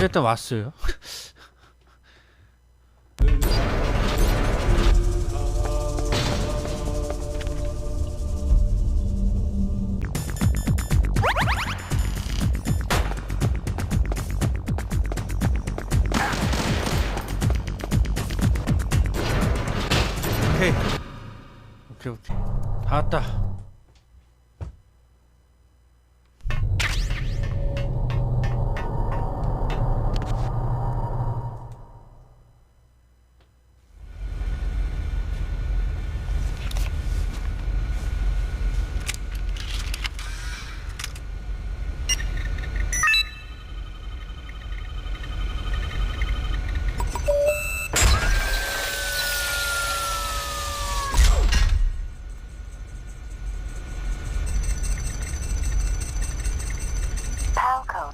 일단 왔어요. 오케이. 다 왔다.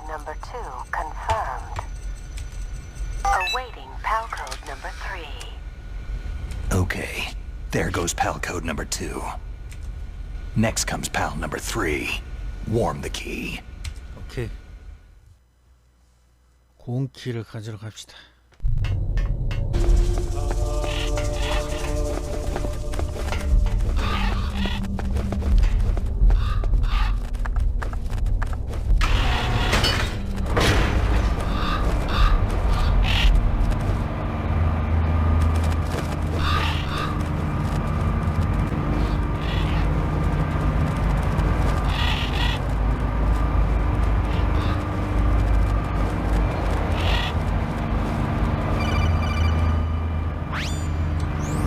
Number 2 confirmed. Awaiting PAL code number 3. Okay, there goes PAL code number 2. Next comes PAL number 3. Warm the key. 오케이. 고온키를 가지러 갑시다.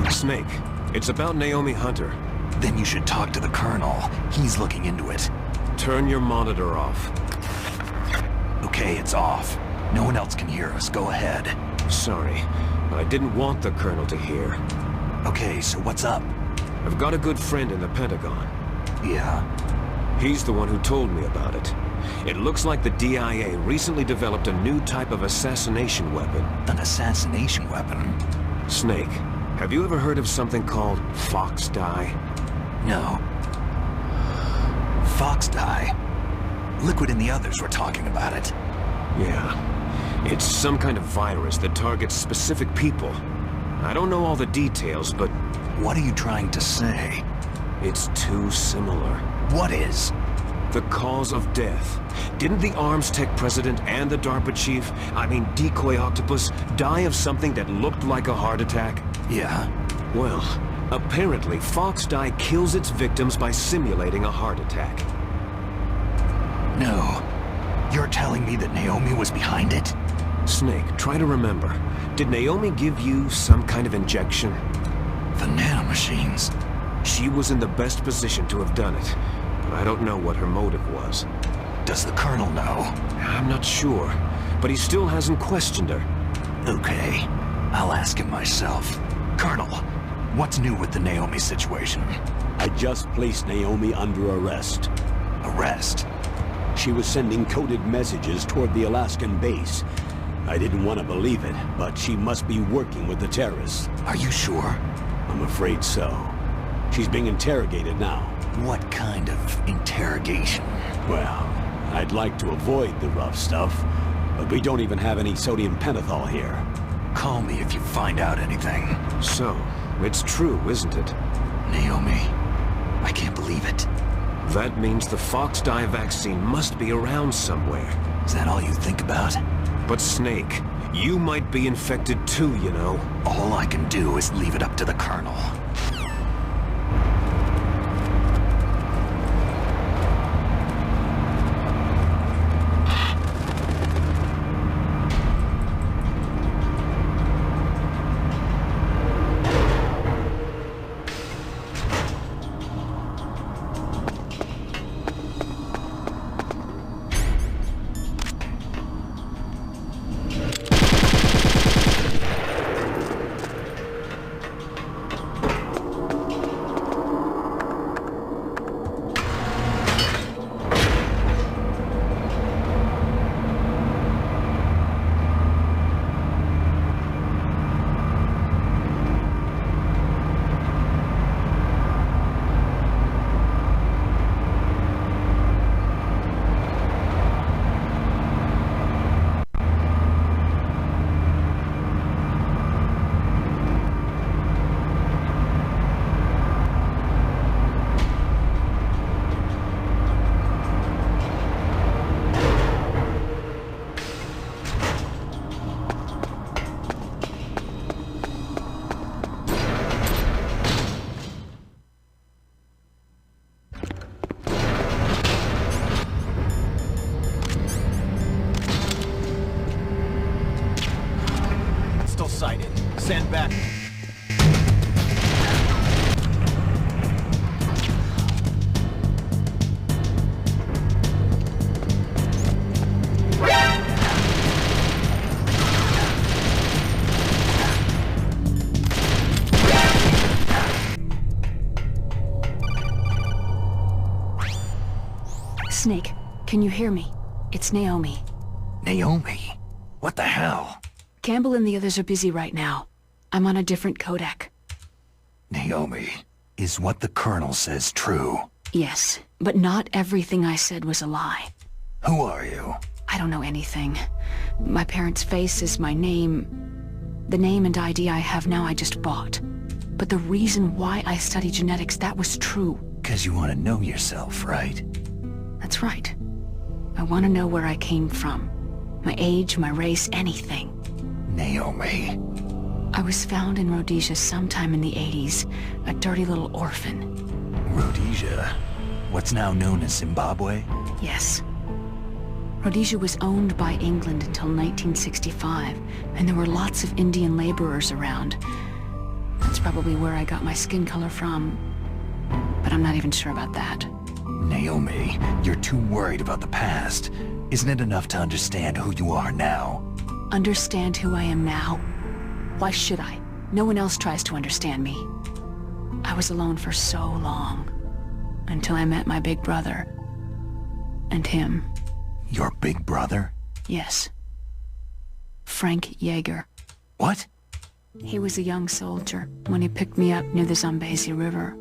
Snake, it's about Naomi Hunter. Then you should talk to the Colonel. He's looking into it. Turn your monitor off. Okay, it's off. No one else can hear us. Go ahead. Sorry, but I didn't want the Colonel to hear. Okay, so what's up? I've got a good friend in the Pentagon. Yeah? He's the one who told me about it. It looks like the DIA recently developed a new type of assassination weapon. An assassination weapon? Snake, have you ever heard of something called fox dye? No. Fox dye? Liquid and the others were talking about it. Yeah. It's some kind of virus that targets specific people. I don't know all the details, but... What are you trying to say? It's too similar. What is? The cause of death. Didn't the Arms Tech president and the DARPA chief, I mean Decoy Octopus, die of something that looked like a heart attack? Yeah? Well, apparently fox dye kills its victims by simulating a heart attack. No. You're telling me that Naomi was behind it? Snake, try to remember. Did Naomi give you some kind of injection? The nanomachines. She was in the best position to have done it, but I don't know what her motive was. Does the Colonel know? I'm not sure, but he still hasn't questioned her. Okay, I'll ask him myself. Colonel, what's new with the Naomi situation? I just placed Naomi under arrest. Arrest? She was sending coded messages toward the Alaskan base. I didn't want to believe it, but she must be working with the terrorists. Are you sure? I'm afraid so. She's being interrogated now. What kind of interrogation? Well, I'd like to avoid the rough stuff, but we don't even have any sodium pentothal here. Call me if you find out anything. So, it's true, isn't it? Naomi, I can't believe it. That means the fox dye vaccine must be around somewhere. Is that all you think about? But Snake, you might be infected too, you know. All I can do is leave it up to the Colonel. sighted. Send back. Snake, can you hear me? It's Naomi. Naomi? What the hell? Campbell and the others are busy right now. I'm on a different codec. Naomi, is what the Colonel says true? Yes, but not everything I said was a lie. Who are you? I don't know anything. My parents' face is my name. The name and ID I have now I just bought. But the reason why I study genetics, that was true. 'Cause you want to know yourself, right? That's right. I want to know where I came from. My age, my race, anything. Naomi. I was found in Rhodesia sometime in the 80s, a dirty little orphan. Rhodesia? What's now known as Zimbabwe? Yes. Rhodesia was owned by England until 1965, and there were lots of Indian laborers around. That's probably where I got my skin color from, but I'm not even sure about that. Naomi, you're too worried about the past. Isn't it enough to understand who you are now? Understand who I am now? Why should I? No one else tries to understand me. I was alone for so long, until I met my big brother. And him. Your big brother? Yes. Frank Yeager. What? He was a young soldier when he picked me up near the Zambezi River.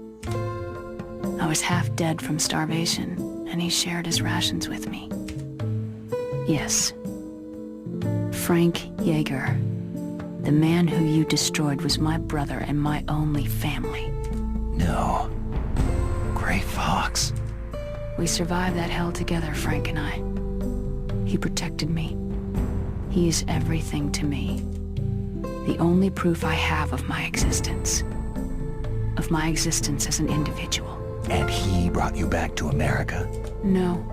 I was half dead from starvation, and he shared his rations with me. Yes. Frank Yeager. The man who you destroyed was my brother and my only family. No. Gray Fox. We survived that hell together, Frank and I. He protected me. He is everything to me. The only proof I have of my existence. Of my existence as an individual. And he brought you back to America? No.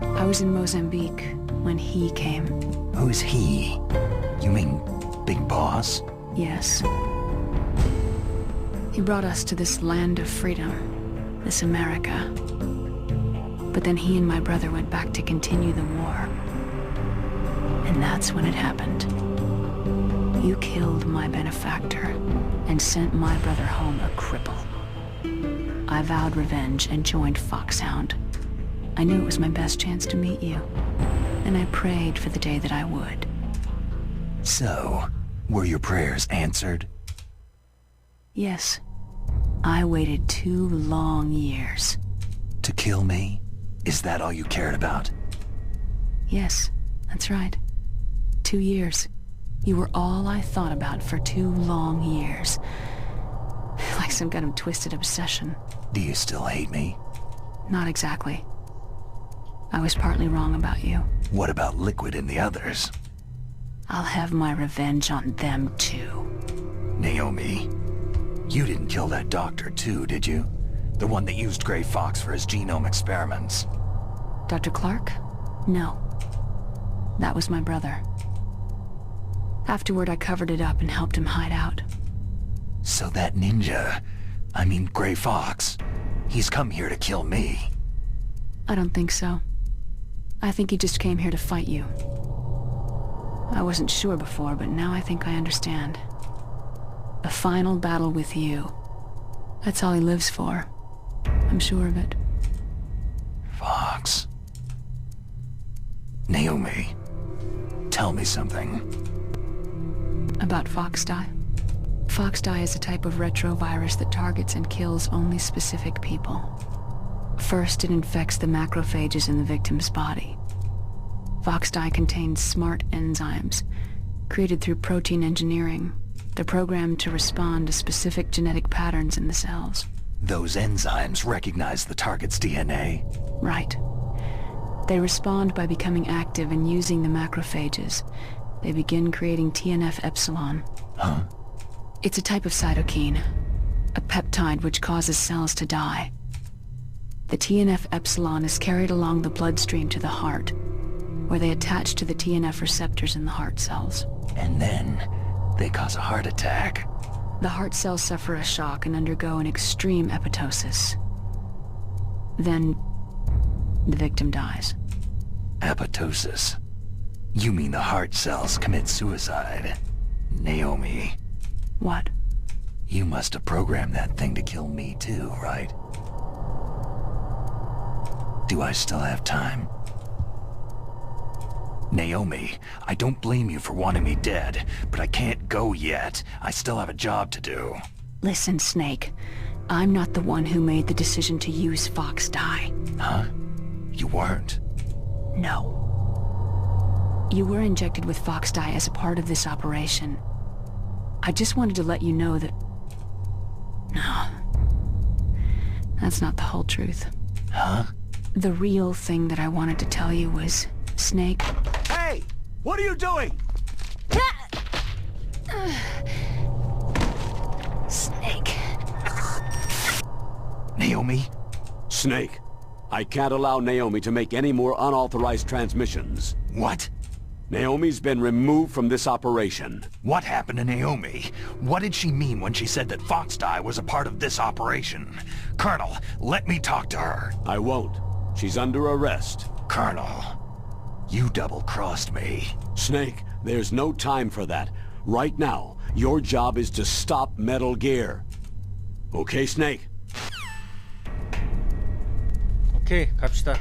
I was in Mozambique when he came. Who's he? You mean Big Boss? Yes. He brought us to this land of freedom, this America. But then he and my brother went back to continue the war. And that's when it happened. You killed my benefactor and sent my brother home a cripple. I vowed revenge and joined Foxhound. I knew it was my best chance to meet you, and I prayed for the day that I would. So, were your prayers answered? Yes. I waited 2 long years. To kill me? Is that all you cared about? Yes, that's right. 2 years. You were all I thought about for 2 long years. Like some kind of twisted obsession. Do you still hate me? Not exactly. I was partly wrong about you. What about Liquid and the others? I'll have my revenge on them too. Naomi, you didn't kill that doctor too, did you? The one that used Gray Fox for his genome experiments. Dr. Clark? No. That was my brother. Afterward, I covered it up and helped him hide out. So that ninja, I mean Gray Fox, he's come here to kill me. I don't think so. I think he just came here to fight you. I wasn't sure before, but now I think I understand. A final battle with you. That's all he lives for. I'm sure of it. Fox. Naomi, tell me something. About Foxdie? Foxdie is a type of retrovirus that targets and kills only specific people. First, it infects the macrophages in the victim's body. Foxdie contains smart enzymes, created through protein engineering. They're programmed to respond to specific genetic patterns in the cells. Those enzymes recognize the target's DNA? Right. They respond by becoming active and using the macrophages. They begin creating TNF-epsilon. Huh? It's a type of cytokine, a peptide which causes cells to die. The TNF-epsilon is carried along the bloodstream to the heart, where they attach to the TNF receptors in the heart cells. And then, They cause a heart attack. The heart cells suffer a shock and undergo an extreme apoptosis. Then, the victim dies. Apoptosis. You mean the heart cells commit suicide? Naomi, What? you must have programmed that thing to kill me too, right? Do I still have time? Naomi, I don't blame you for wanting me dead, but I can't go yet. I still have a job to do. Listen, Snake. I'm not the one who made the decision to use Fox dye. Huh? You weren't? No. You were injected with Fox dye as a part of this operation. I just wanted to let you know that... No. That's not the whole truth. Huh? The real thing that I wanted to tell you was, Snake... Hey! What are you doing? Snake. Naomi? Snake, I can't allow Naomi to make any more unauthorized transmissions. What? Naomi's been removed from this operation. What happened to Naomi? What did she mean when she said that Fox dye was a part of this operation? Colonel, let me talk to her. I won't. She's under arrest. Colonel, you double-crossed me. Snake, there's no time for that. Right now, your job is to stop Metal Gear. Okay, Snake? 오케이, 갑시다.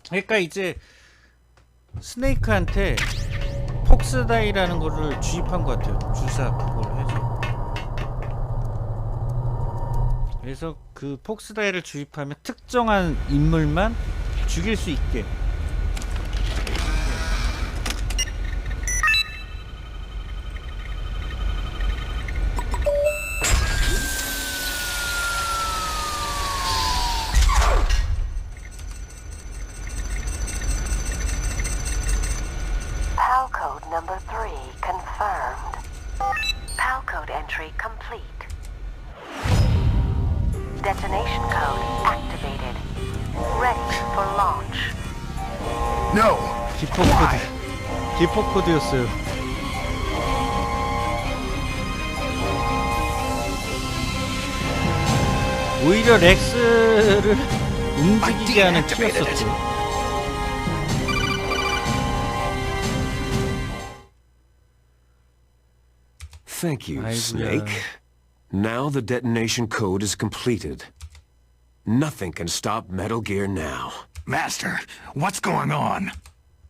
그러니까 이제 스네이크한테 폭스다이라는 거를 주입한 것 같아요. 주사 그걸 해서. 그래서 그 폭스다이를 주입하면 특정한 인물만 죽일 수 있게. PAL code number 3 confirmed. PAL code entry complete. Detonation code activated. Ready for launch. No! 기포 코드. 기포 코드였어요. 오히려 렉스를 움직이게 하는 키였었죠. Thank you, 아이고야. Snake. Now the detonation code is completed. Nothing can stop Metal Gear now. Master, what's going on?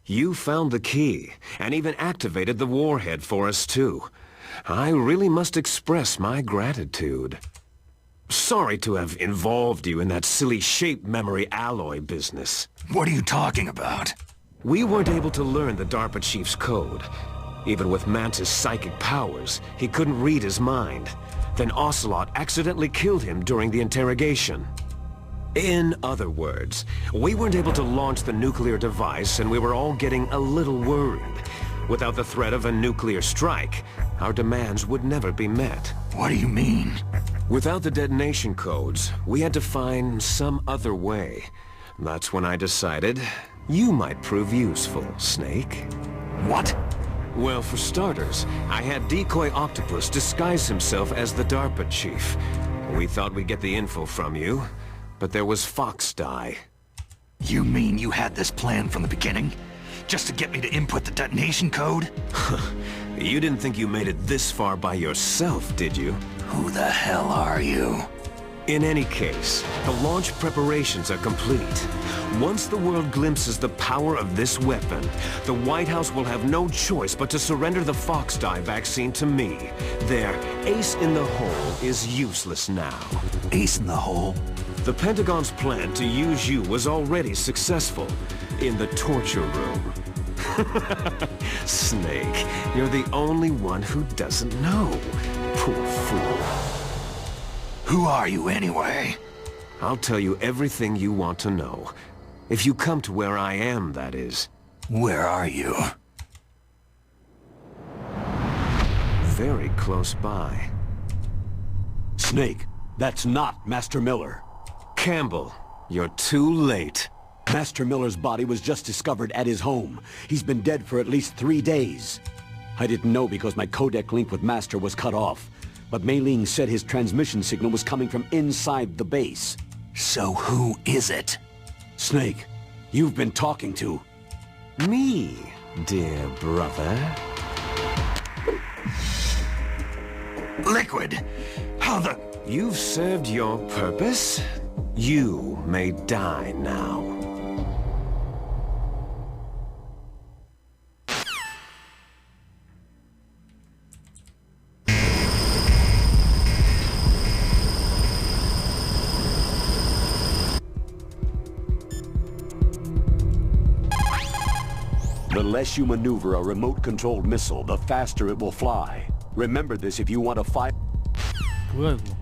You found the key, and even activated the warhead for us too. I really must express my gratitude. Sorry to have involved you in that silly shape memory alloy business. What are you talking about? We weren't able to learn the DARPA chief's code. Even with Mantis' psychic powers, he couldn't read his mind. Then Ocelot accidentally killed him during the interrogation. In other words, we weren't able to launch the nuclear device and we were all getting a little worried. Without the threat of a nuclear strike, our demands would never be met. What do you mean? Without the detonation codes, we had to find some other way. That's when I decided you might prove useful, Snake. What? Well, for starters, I had Decoy Octopus disguise himself as the DARPA chief. We thought we'd get the info from you, but there was Fox dye. You mean you had this plan from the beginning? Just to get me to input the detonation code? You didn't think you made it this far by yourself, did you? Who the hell are you? In any case, the launch preparations are complete. Once the world glimpses the power of this weapon, the White House will have no choice but to surrender the Fox dye vaccine to me. Their ace in the hole is useless now. Ace in the hole? The Pentagon's plan to use you was already successful in the torture room. Snake, you're the only one who doesn't know. Poor fool. Who are you anyway? I'll tell you everything you want to know. If you come to where I am, that is. Where are you? Very close by. Snake, that's not Master Miller. Campbell, you're too late. Master Miller's body was just discovered at his home. He's been dead for at least 3 days. I didn't know because my codec link with Master was cut off. But Mei Ling said his transmission signal was coming from inside the base. So who is it? Snake, you've been talking to... Me, dear brother. Liquid! How the... You've served your purpose. You may die now. The less you maneuver a remote-controlled missile, the faster it will fly. Remember this if you want to fight... 뭐야 이거?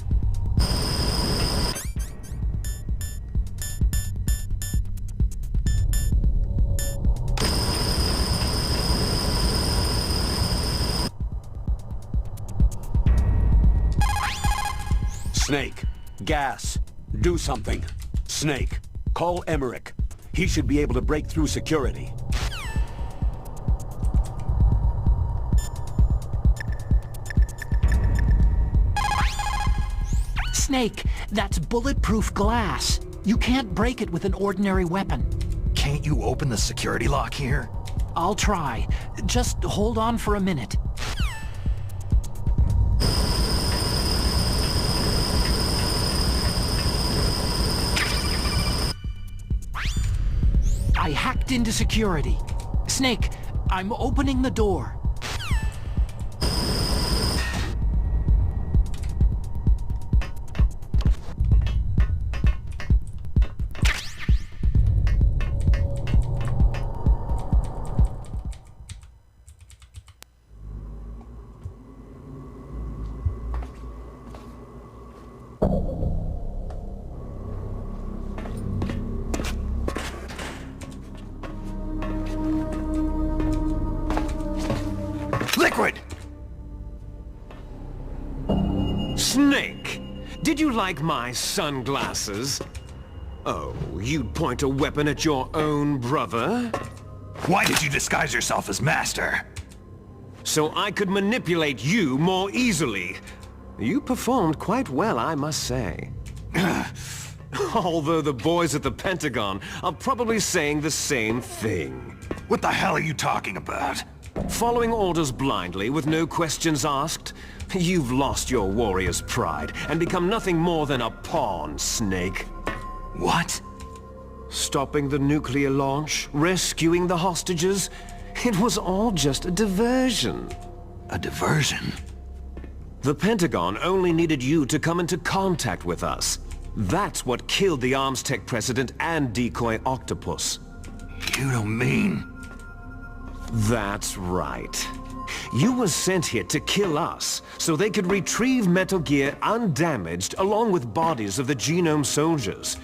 Snake, gas, do something. Snake, call Emmerich. He should be able to break through security. Snake, that's bulletproof glass. You can't break it with an ordinary weapon. Can't you open the security lock here? I'll try. Just hold on for a minute. I hacked into security. Snake, I'm opening the door. Liquid! Snake! Did you like my sunglasses? Oh, you'd point a weapon at your own brother? Why did you disguise yourself as Master? So I could manipulate you more easily. You performed quite well, I must say. Although the boys at the Pentagon are probably saying the same thing. What the hell are you talking about? Following orders blindly with no questions asked? You've lost your warrior's pride and become nothing more than a pawn, Snake. What? Stopping the nuclear launch, rescuing the hostages, it was all just a diversion. A diversion? The Pentagon only needed you to come into contact with us. That's what killed the Arms Tech president and decoy Octopus. You don't mean... That's right. You were sent here to kill us, so they could retrieve Metal Gear undamaged along with bodies of the Genome soldiers.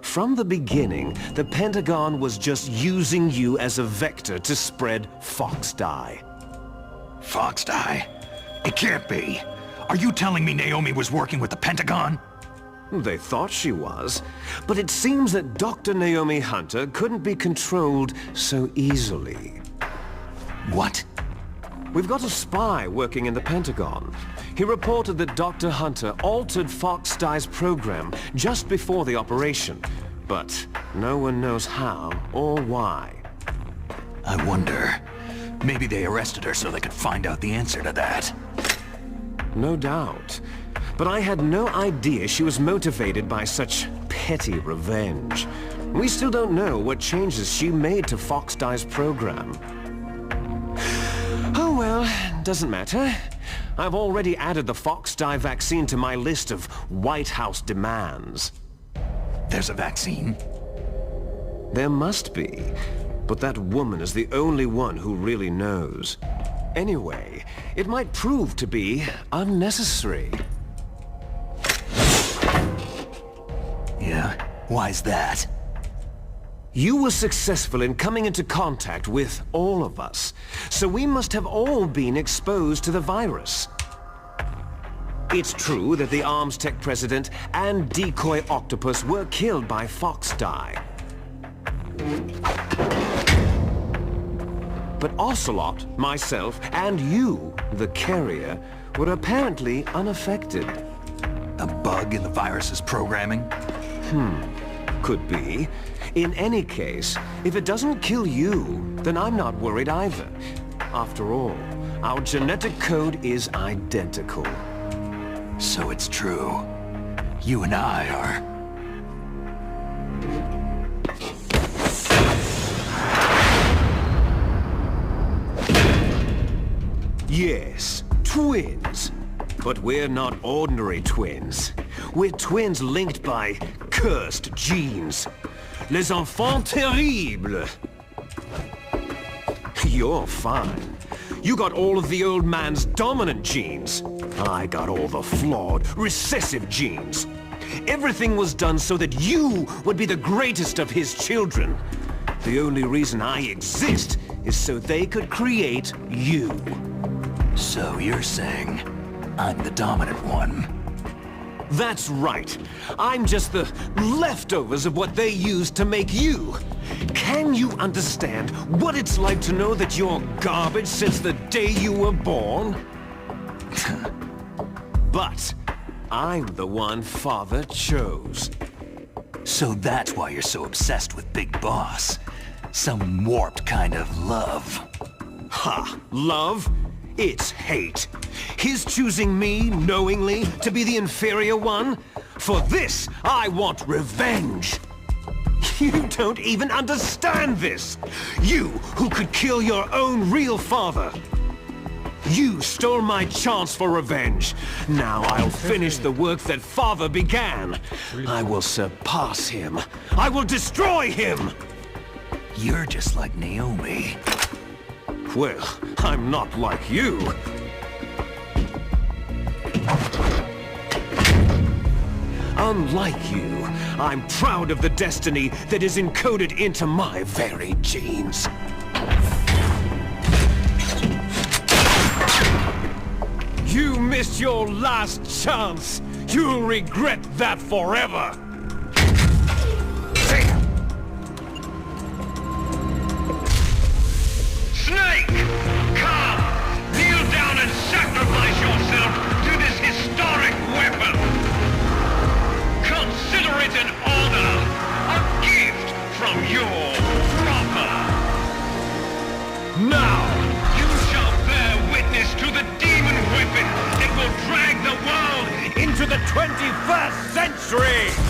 From the beginning, the Pentagon was just using you as a vector to spread Fox Dye. Fox Dye? It can't be. Are you telling me Naomi was working with the Pentagon? They thought she was, but it seems that Dr. Naomi Hunter couldn't be controlled so easily. What? We've got a spy working in the Pentagon. He reported that Dr. Hunter altered Fox Dye's program just before the operation, but no one knows how or why. I wonder. Maybe they arrested her so they could find out the answer to that. No doubt. But I had no idea she was motivated by such petty revenge. We still don't know what changes she made to Fox Dye's program. Oh well, doesn't matter. I've already added the Fox Dye vaccine to my list of White House demands. There's a vaccine? There must be, but that woman is the only one who really knows. Anyway, it might prove to be unnecessary. Yeah? Why's that? You were successful in coming into contact with all of us, so we must have all been exposed to the virus. It's true that the Arms Tech president and decoy octopus were killed by Fox Die. But Ocelot, myself, and you, the carrier, were apparently unaffected. A bug in the virus's programming? Could be. In any case, if it doesn't kill you, then I'm not worried either. After all, our genetic code is identical. So it's true. You and I are... Yes, twins. But we're not ordinary twins. We're twins linked by cursed genes. Les enfants terribles. You're fine. You got all of the old man's dominant genes. I got all the flawed, recessive genes. Everything was done so that you would be the greatest of his children. The only reason I exist is so they could create you. So you're saying I'm the dominant one? That's right. I'm just the leftovers of what they used to make you. Can you understand what it's like to know that you're garbage since the day you were born? But I'm the one Father chose. So that's why you're so obsessed with Big Boss. Some warped kind of love. Ha! Love? It's hate. His choosing me, knowingly, to be the inferior one? For this, I want revenge. You don't even understand this. You, who could kill your own real father. You stole my chance for revenge. Now I'll finish the work that Father began. I will surpass him. I will destroy him. You're just like Naomi. Well, I'm not like you. Unlike you, I'm proud of the destiny that is encoded into my very genes. You missed your last chance. You'll regret that forever. Snake! Come! Kneel down and sacrifice yourself to this historic weapon! Consider it an honor! A gift from your brother! Now! You shall bear witness to the demon weapon that will drag the world Into the 21st century!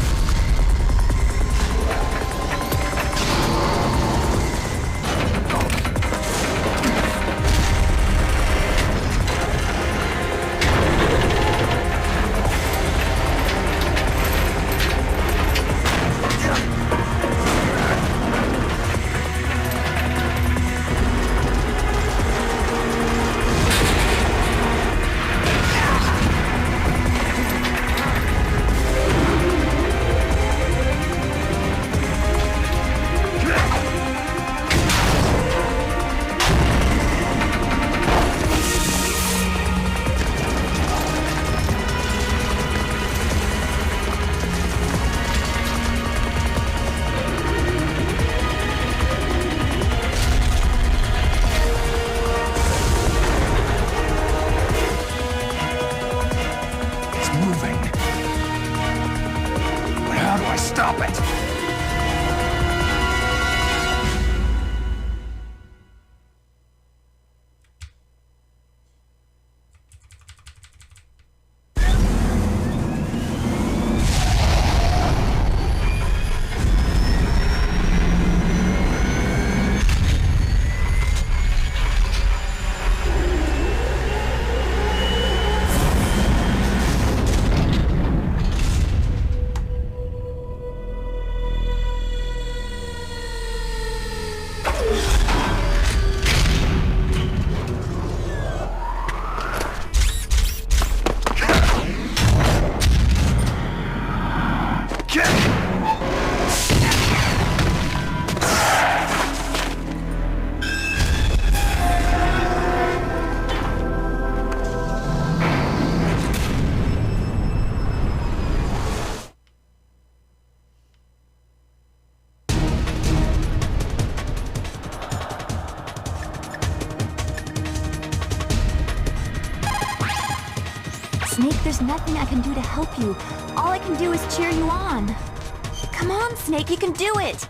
Snake, there's nothing I can do to help you. All I can do is cheer you on. Come on, Snake, you can do it!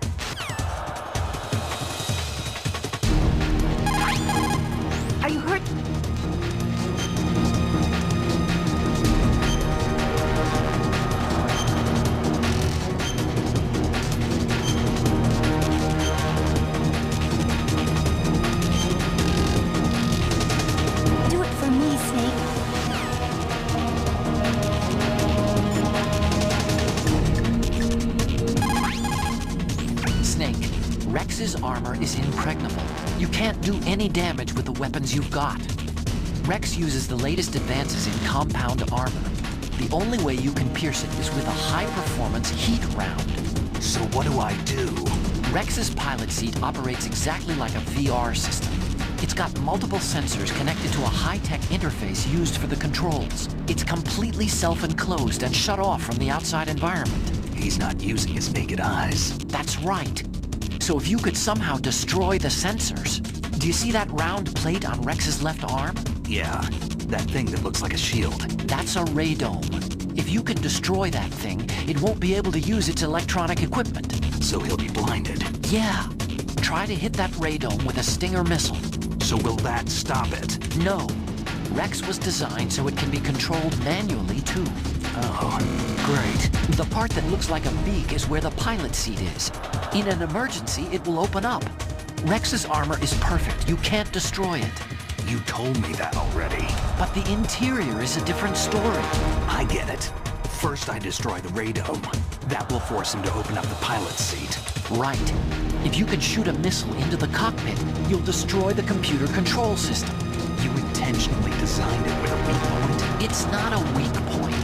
Are you hurt? Do it for me, Snake. Snake, Rex's armor is impregnable. You can't do any damage with the weapons you've got. Rex uses the latest advances in compound armor. The only way you can pierce it is with a high-performance heat round. So what do I do? Rex's pilot seat operates exactly like a VR system. It's got multiple sensors connected to a high-tech interface used for the controls. It's completely self-enclosed and shut off from the outside environment. He's not using his naked eyes. That's right. So if you could somehow destroy the sensors... Do you see that round plate on Rex's left arm? Yeah, that thing that looks like a shield. That's a radome. If you can destroy that thing, it won't be able to use its electronic equipment. So he'll be blinded. Yeah. Try to hit that radome with a Stinger missile. So will that stop it? No. Rex was designed so it can be controlled manually, too. Oh, great. The part that looks like a beak is where the pilot seat is. In an emergency, it will open up. Rex's armor is perfect. You can't destroy it. You told me that already. But the interior is a different story. I get it. First I destroy the radome. That will force him to open up the pilot seat. Right. If you can shoot a missile into the cockpit, you'll destroy the computer control system. You intentionally designed it with a weak point? It's not a weak point.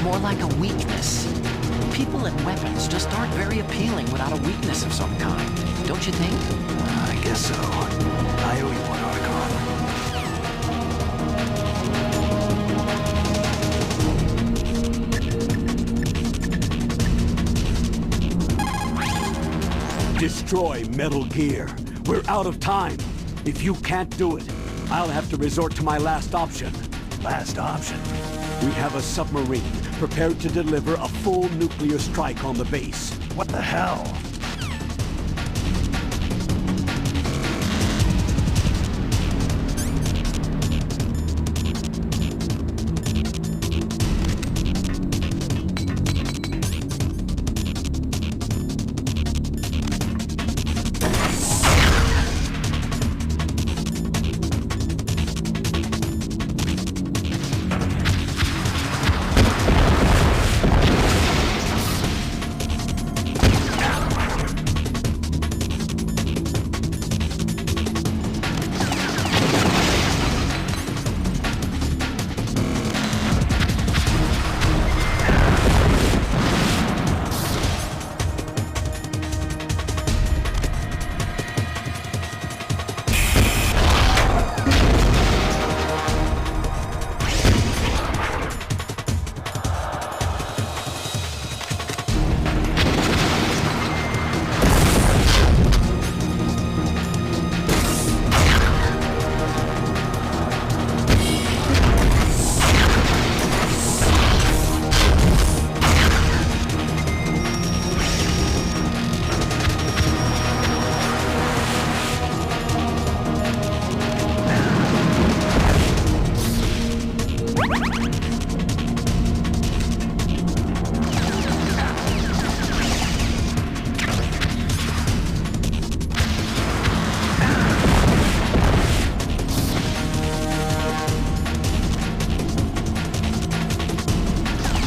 More like a weakness. People and weapons just aren't very appealing without a weakness of some kind. Don't you think? I guess so. I owe you one, Archon. Destroy Metal Gear. We're out of time. If you can't do it, I'll have to resort to my last option. Last option? We have a submarine prepared to deliver a full nuclear strike on the base. What the hell?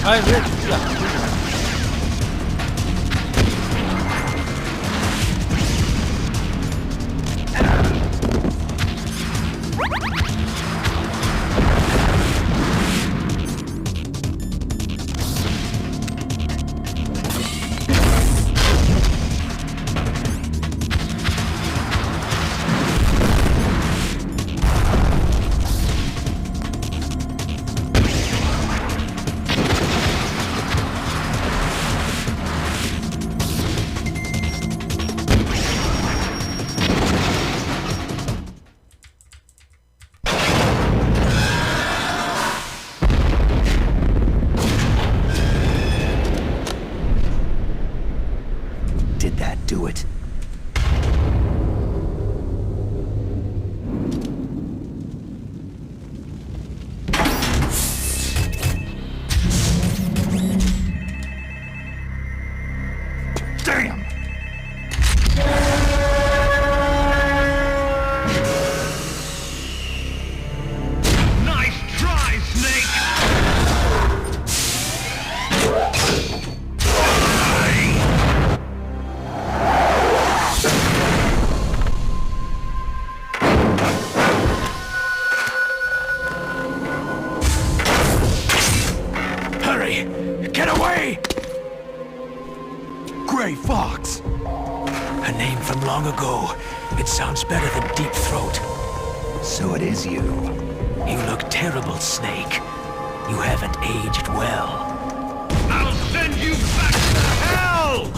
아이 왜 야. name from long ago. It sounds better than Deep Throat. So it is you. You look terrible, Snake. You haven't aged well. I'll send you back to hell!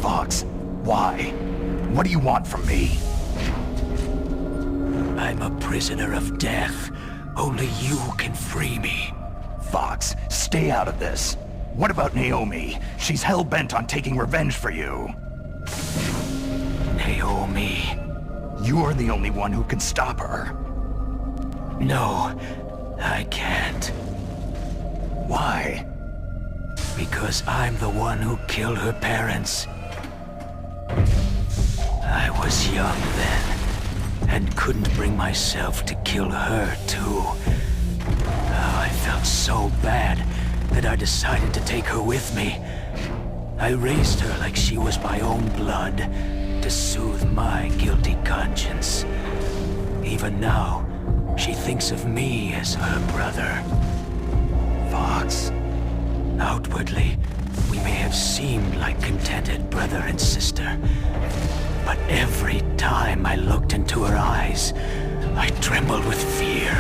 Fox, why? What do you want from me? I'm a prisoner of death. Only you can free me. Fox, stay out of this. What about Naomi? She's hell-bent on taking revenge for you. Naomi? You're the only one who can stop her. No, I can't. Why? Because I'm the one who killed her parents. I was young then, and couldn't bring myself to kill her too. Oh, I felt so bad that I decided to take her with me. I raised her like she was my own blood, to soothe my guilty conscience. Even now, she thinks of me as her brother. Fox. Outwardly, we may have seemed like contented brother and sister, but every time I looked into her eyes, I trembled with fear.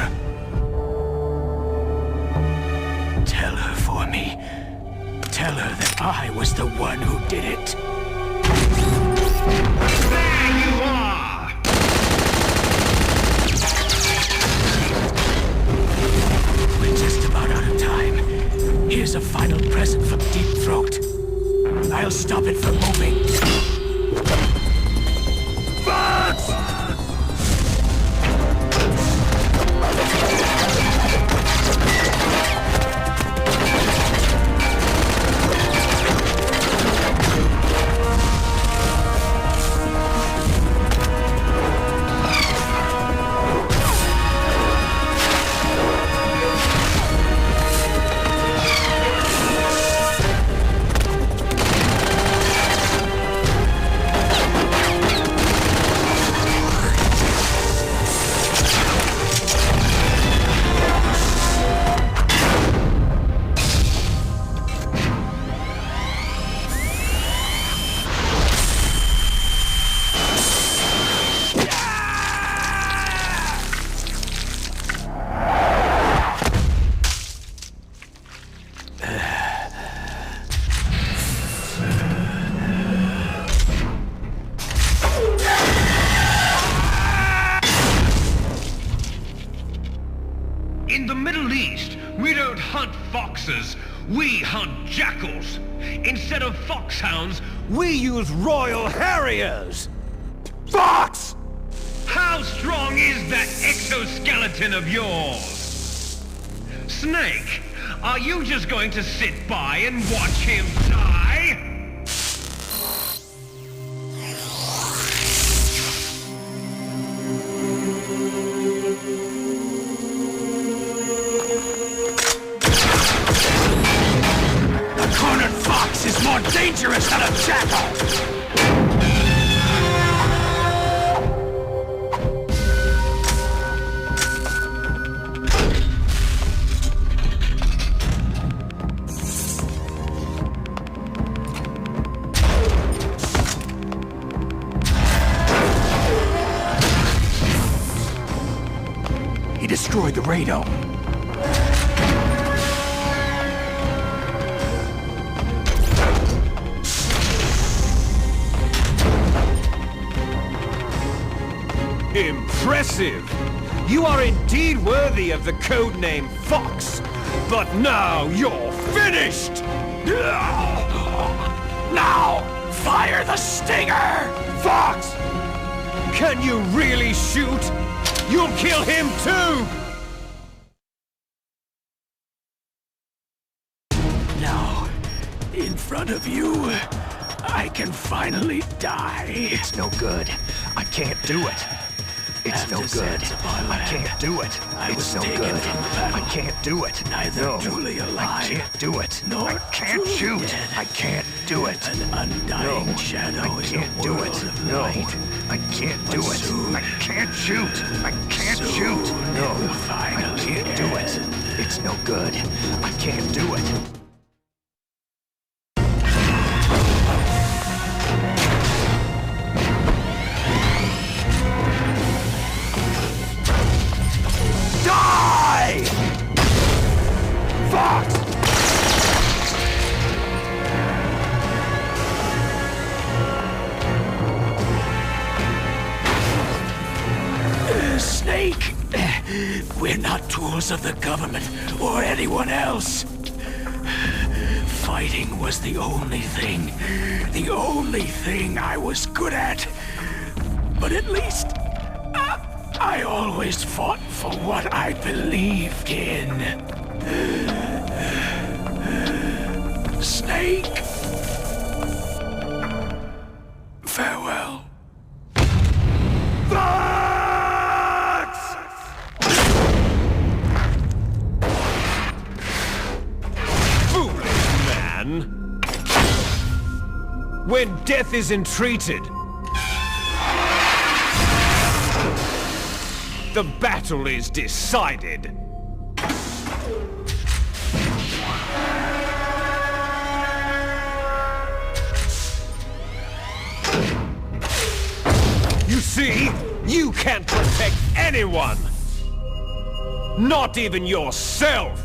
Tell her for me. Tell her that I was the one who did it. There you are! We're just about out of time. Here's a final present from Deep Throat. I'll stop it from moving. Fox! In the Middle East, we don't hunt foxes, we hunt jackals. Instead of foxhounds, We use Royal Harriers! Fox! how strong is that exoskeleton of yours? Snake, are you just going to sit by and watch him die? A cornered fox is more dangerous than a jackal! He destroyed the radome. Impressive! You are indeed worthy of the codename Fox, but now you're finished! Now, fire the stinger! Fox! Can you really shoot? You'll kill him too! Now, in front of you, I can finally die. It's no good. I can't do it. It's no good. I can't do it. It's no good. I can't do it. Neither truly alive, I can't do it. nor I can't truly shoot. dead. I can't do it. An undying shadow I is can't a do world it. of No, light. I can't But do it. soon- I can't shoot. I can't soon shoot. No, it will I finally can't do it. end. It's no good. I can't do it. Die! Fuck! Snake, we're not tools of the government or anyone else. Fighting was the only thing I was good at. But at least I always fought for what I believed in. Snake, farewell. Foolish man! When death is entreated, the battle is decided. You see, you can't protect anyone! Not even yourself!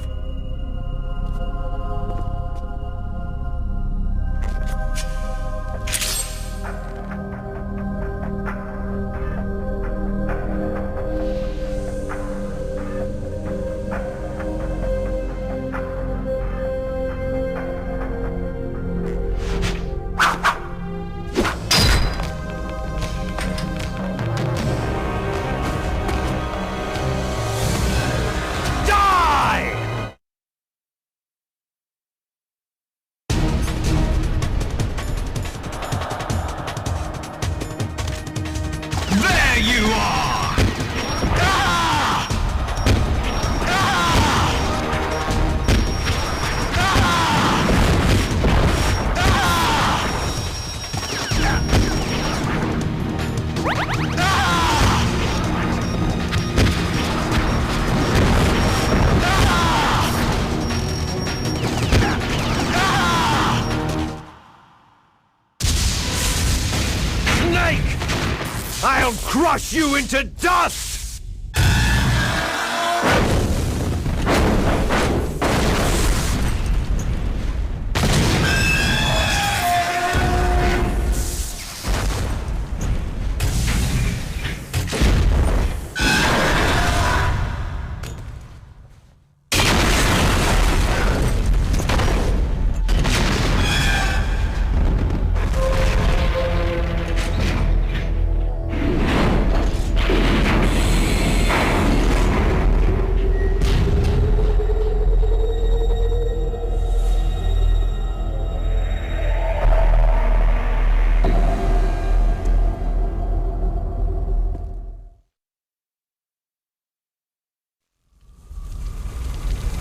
There you are! Ah! Ah! Snake! I'll crush you into dust!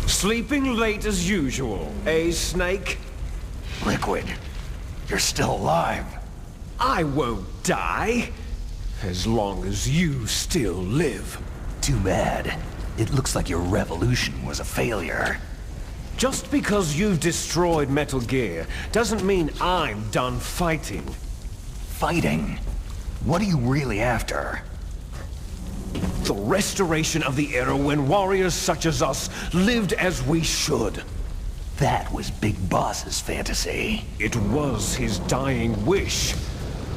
Sleeping late as usual, eh, Snake? Liquid, you're still alive. I won't die, as long as you still live. Too bad. It looks like your revolution was a failure. Just because you've destroyed Metal Gear doesn't mean I'm done fighting. Fighting? What are you really after? The restoration of the era when warriors such as us lived as we should. That was Big Boss's fantasy. It was his dying wish.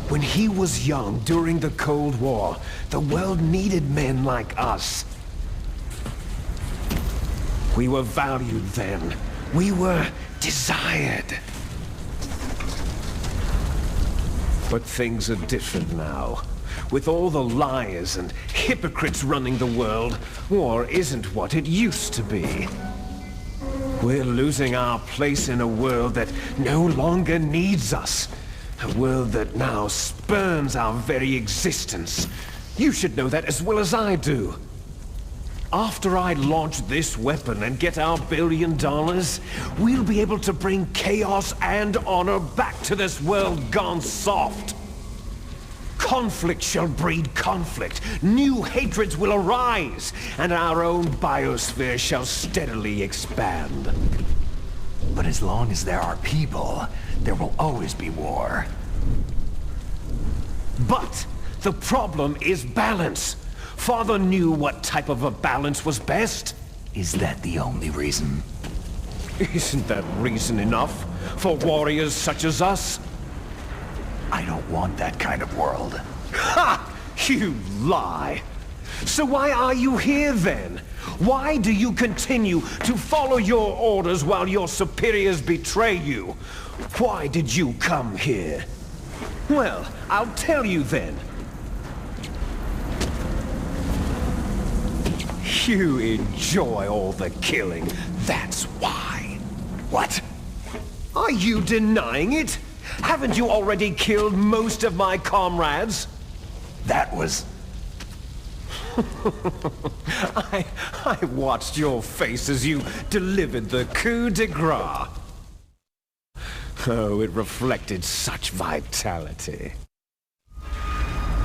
When he was young during the Cold War, the world needed men like us. We were valued then. We were desired. But things are different now. With all the liars and hypocrites running the world, war isn't what it used to be. We're losing our place in a world that no longer needs us. A world that now spurns our very existence. You should know that as well as I do. After I launch this weapon and get our $1 billion, we'll be able to bring chaos and honor back to this world gone soft. Conflict shall breed conflict, new hatreds will arise, and our own biosphere shall steadily expand. But as long as there are people, there will always be war. But the problem is balance. Father knew what type of a balance was best. Is that the only reason? Isn't that reason enough for warriors such as us? I don't want that kind of world. Ha! You lie! So why are you here then? Why do you continue to follow your orders while your superiors betray you? Why did you come here? Well, I'll tell you then. You enjoy all the killing, that's why. What? Are you denying it? Haven't you already killed most of my comrades? That was... I watched your face as you delivered the coup de grace. Oh, it reflected such vitality.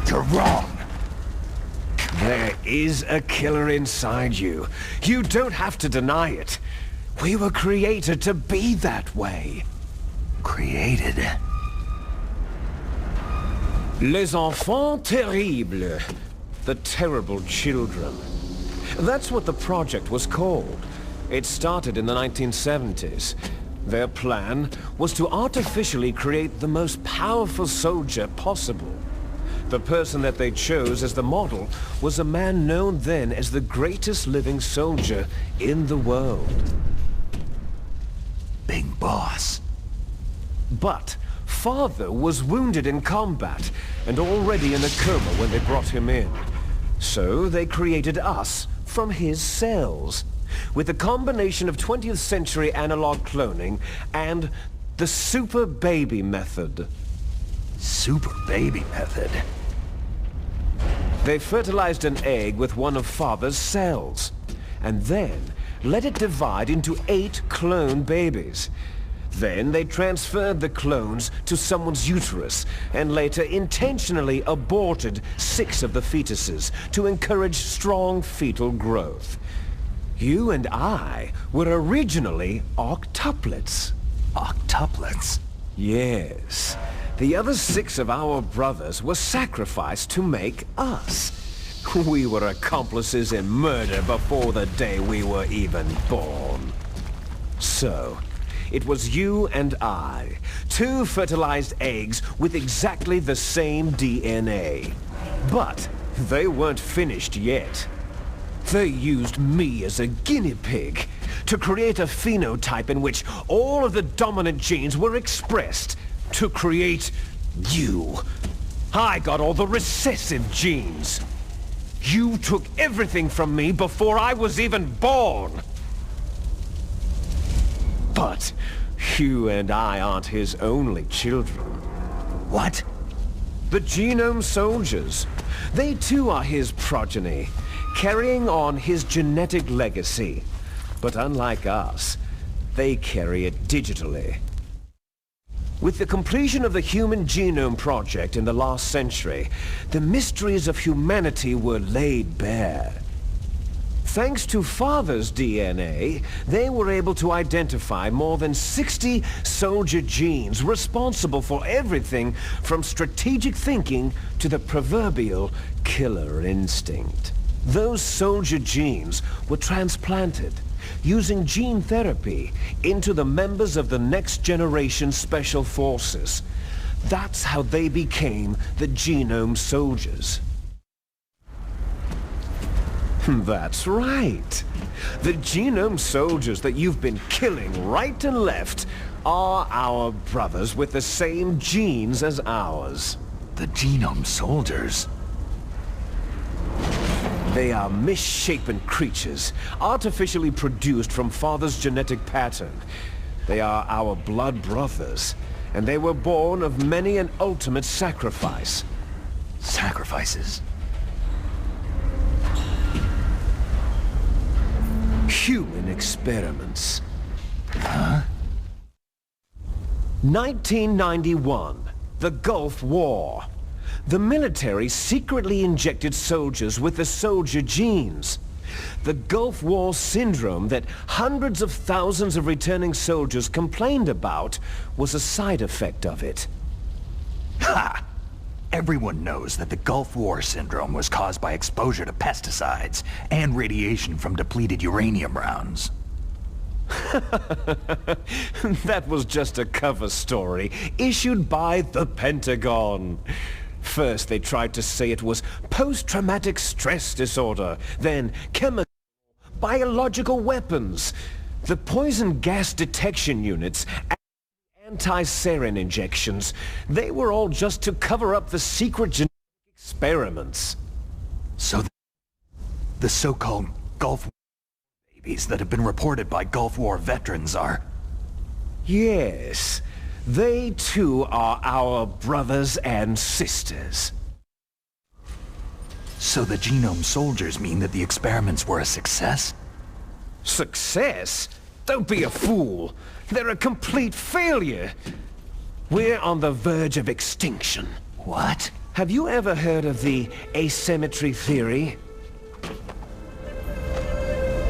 You're wrong. There is a killer inside you. You don't have to deny it. We were created to be that way. Created? Les enfants terribles. The terrible children. That's what the project was called. It started in the 1970s. Their plan was to artificially create the most powerful soldier possible. The person that they chose as the model was a man known then as the greatest living soldier in the world. Big Boss. But Father was wounded in combat and already in a coma when they brought him in. So they created us from his cells, with a combination of 20th century analog cloning and the super baby method. Super baby method? They fertilized an egg with one of Father's cells, and then let it divide into 8 clone babies. Then they transferred the clones to someone's uterus, and later intentionally aborted 6 of the fetuses to encourage strong fetal growth. You and I were originally octuplets. Octuplets? Yes. The other 6 of our brothers were sacrificed to make us. We were accomplices in murder before the day we were even born. So, it was you and I, 2 fertilized eggs with exactly the same DNA. But they weren't finished yet. They used me as a guinea pig to create a phenotype in which all of the dominant genes were expressed to create you. I got all the recessive genes. You took everything from me before I was even born. But you and I aren't his only children. What? The Genome Soldiers. They too are his progeny, carrying on his genetic legacy. But unlike us, they carry it digitally. With the completion of the Human Genome Project in the last century, the mysteries of humanity were laid bare. Thanks to Father's DNA, they were able to identify more than 60 soldier genes responsible for everything from strategic thinking to the proverbial killer instinct. Those soldier genes were transplanted, using gene therapy, into the members of the next generation special forces. That's how they became the Genome Soldiers. That's right. The Genome Soldiers that you've been killing right and left are our brothers with the same genes as ours. The Genome Soldiers? They are misshapen creatures, artificially produced from Father's genetic pattern. They are our blood brothers, and they were born of many an ultimate sacrifice. Sacrifices? Human experiments. Huh? 1991, the Gulf War. The military secretly injected soldiers with the soldier genes. The Gulf War syndrome that hundreds of thousands of returning soldiers complained about was a side effect of it. Ha! Everyone knows that the Gulf War syndrome was caused by exposure to pesticides and radiation from depleted uranium rounds. That was just a cover story issued by the Pentagon. First, they tried to say it was post-traumatic stress disorder, then chemical, biological weapons. The poison gas detection units, anti-sarin injections, they were all just to cover up the secret genetic experiments. So the so-called Gulf War babies that have been reported by Gulf War veterans are... Yes. They too are our brothers and sisters. So the genome soldiers mean that the experiments were a success? Success? Don't be a fool. They're a complete failure. We're on the verge of extinction. What? Have you ever heard of the asymmetry theory?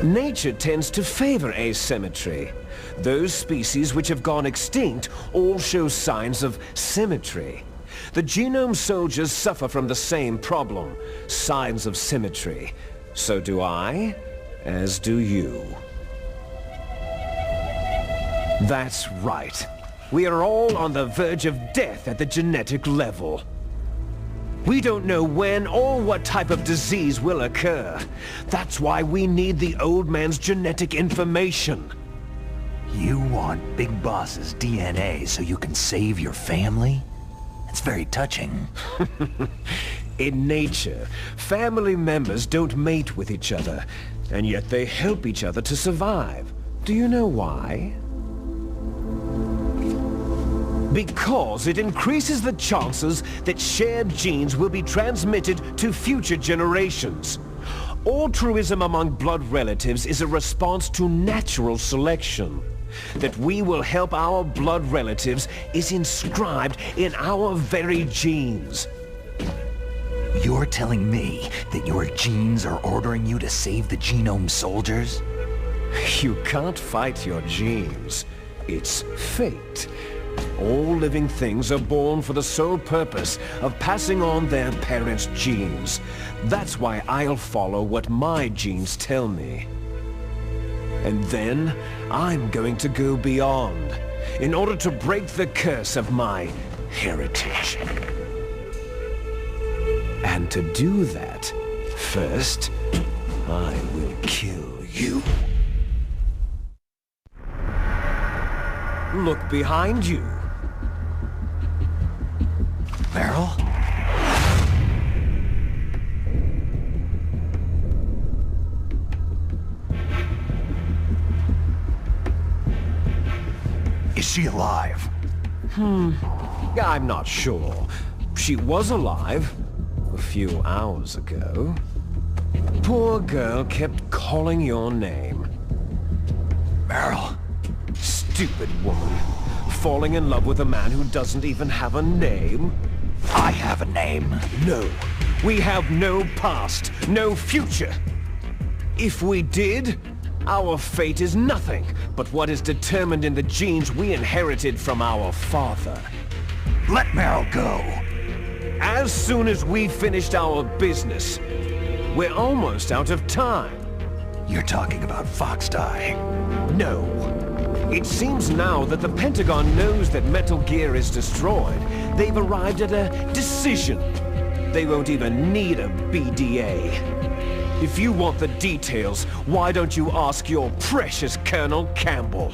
Nature tends to favor asymmetry. Those species which have gone extinct all show signs of symmetry. The genome soldiers suffer from the same problem, signs of symmetry. So do I, as do you. That's right. We are all on the verge of death at the genetic level. We don't know when or what type of disease will occur. That's why we need the old man's genetic information. You want Big Boss's DNA so you can save your family? It's very touching. In nature, family members don't mate with each other, and yet they help each other to survive. Do you know why? Because it increases the chances that shared genes will be transmitted to future generations. Altruism among blood relatives is a response to natural selection. That we will help our blood relatives is inscribed in our very genes. You're telling me that your genes are ordering you to save the genome soldiers? You can't fight your genes. It's fate. All living things are born for the sole purpose of passing on their parents' genes. That's why I'll follow what my genes tell me. And then, I'm going to go beyond, in order to break the curse of my heritage. And to do that, first, I will kill you. Look behind you. Meryl? Is she alive? I'm not sure. She was alive a few hours ago. Poor girl kept calling your name. Meryl? Stupid woman. Falling in love with a man who doesn't even have a name? I have a name. No. We have no past, no future. If we did, our fate is nothing but what is determined in the genes we inherited from our father. Let Meryl go. As soon as we finished our business, we're almost out of time. You're talking about Foxdie. No. It seems now that the Pentagon knows that Metal Gear is destroyed. They've arrived at a decision. They won't even need a BDA. If you want the details, why don't you ask your precious Colonel Campbell?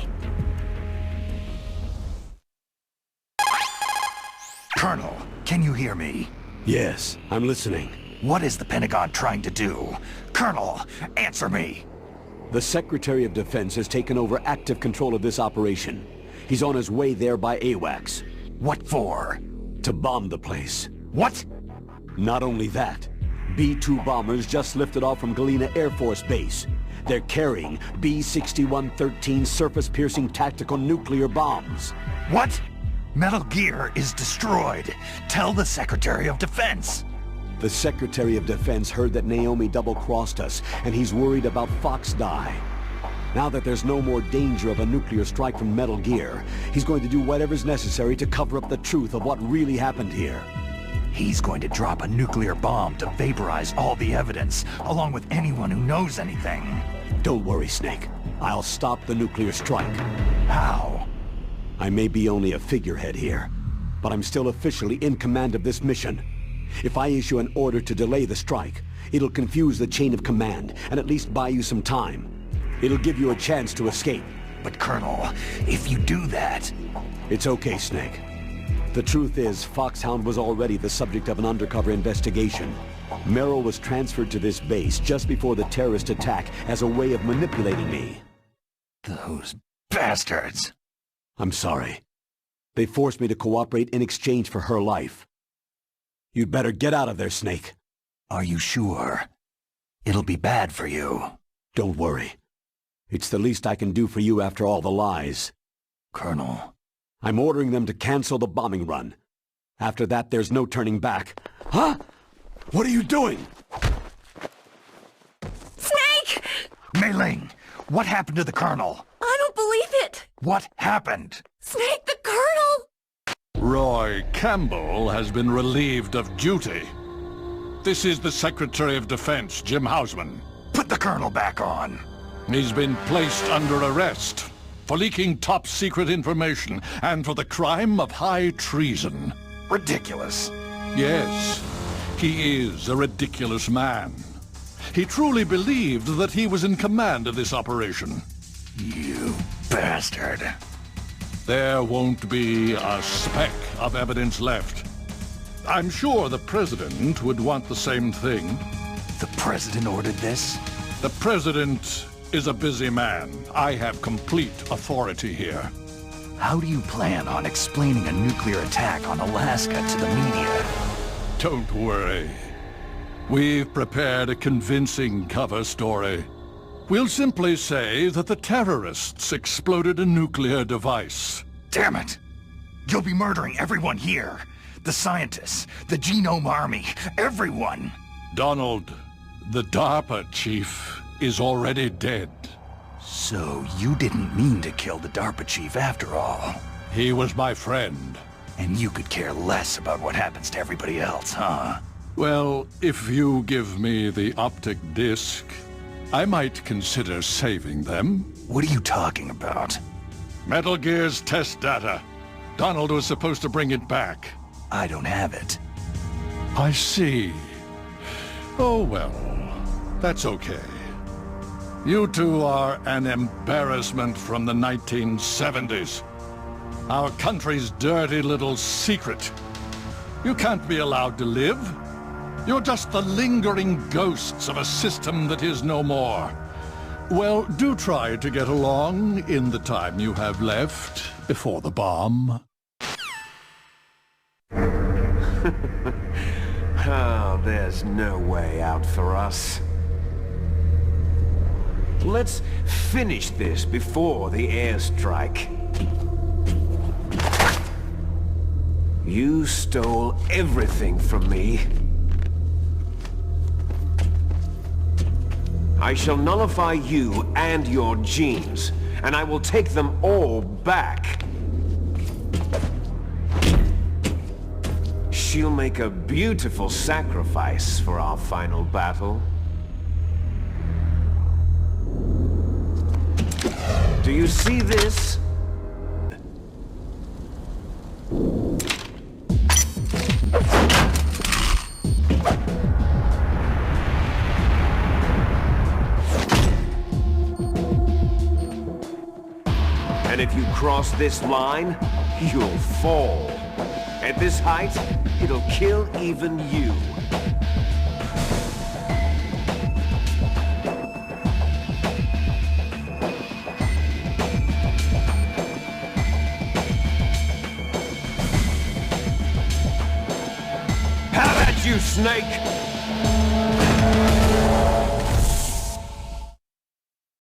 Colonel, can you hear me? Yes, I'm listening. What is the Pentagon trying to do? Colonel, answer me! The Secretary of Defense has taken over active control of this operation. He's on his way there by AWACS. What for? To bomb the place. What? Not only that, B-2 bombers just lifted off from Galena Air Force Base. They're carrying B-6113 surface-piercing tactical nuclear bombs. What? Metal Gear is destroyed. Tell the Secretary of Defense. The Secretary of Defense heard that Naomi double-crossed us, and he's worried about Fox Die. Now that there's no more danger of a nuclear strike from Metal Gear, he's going to do whatever's necessary to cover up the truth of what really happened here. He's going to drop a nuclear bomb to vaporize all the evidence, along with anyone who knows anything. Don't worry, Snake. I'll stop the nuclear strike. How? I may be only a figurehead here, but I'm still officially in command of this mission. If I issue an order to delay the strike, it'll confuse the chain of command and at least buy you some time. It'll give you a chance to escape. But Colonel, if you do that... It's okay, Snake. The truth is, Foxhound was already the subject of an undercover investigation. Merrill was transferred to this base just before the terrorist attack as a way of manipulating me. Those bastards! I'm sorry. They forced me to cooperate in exchange for her life. You'd better get out of there, Snake. Are you sure? It'll be bad for you. Don't worry. It's the least I can do for you after all the lies. Colonel... I'm ordering them to cancel the bombing run. After that, there's no turning back. Huh? What are you doing? Snake! Mei Ling, what happened to the Colonel? I don't believe it! What happened? Snake, the Colonel! Roy Campbell has been relieved of duty. This is the Secretary of Defense, Jim Hausman. Put the Colonel back on. He's been placed under arrest for leaking top-secret information and for the crime of high treason. Ridiculous. Yes, he is a ridiculous man. He truly believed that he was in command of this operation. You bastard. There won't be a speck of evidence left. I'm sure the President would want the same thing. The President ordered this? The President is a busy man. I have complete authority here. How do you plan on explaining a nuclear attack on Alaska to the media? Don't worry. We've prepared a convincing cover story. We'll simply say that the terrorists exploded a nuclear device. Damn it! You'll be murdering everyone here. The scientists, the Genome Army, everyone. Donald, the DARPA chief, is already dead. So you didn't mean to kill the DARPA chief after all. He was my friend. And you could care less about what happens to everybody else, huh? Well, if you give me the optic disc, I might consider saving them. What are you talking about? Metal Gear's test data. Donald was supposed to bring it back. I don't have it. I see. Oh well, that's okay. You two are an embarrassment from the 1970s. Our country's dirty little secret. You can't be allowed to live. You're just the lingering ghosts of a system that is no more. Well, do try to get along in the time you have left before the bomb. Oh, there's no way out for us. Let's finish this before the airstrike. You stole everything from me. I shall nullify you and your genes, and I will take them all back. She'll make a beautiful sacrifice for our final battle. Do you see this? And if you cross this line, you'll fall. At this height, it'll kill even you. you, Snake!